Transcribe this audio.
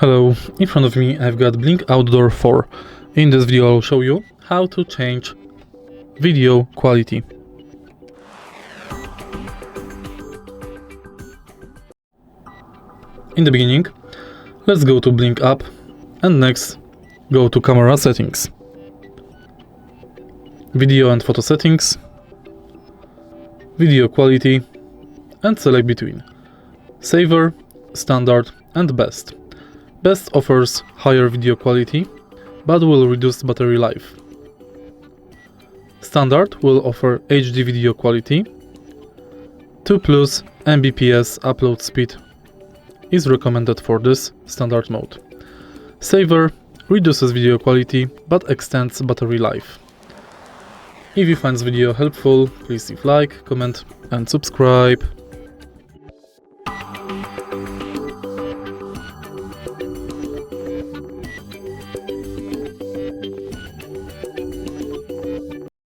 Hello, in front of me I've got Blink Outdoor 4. In this video I'll show you how to change video quality. In the beginning, let's go to Blink app and next go to camera settings, video and photo settings, video quality, and select between Saver, Standard and Best. Best offers higher video quality, but will reduce battery life. Standard will offer HD video quality. 2+ Mbps upload speed is recommended for this standard mode. Saver reduces video quality, but extends battery life. If you find this video helpful, please leave like, comment and subscribe.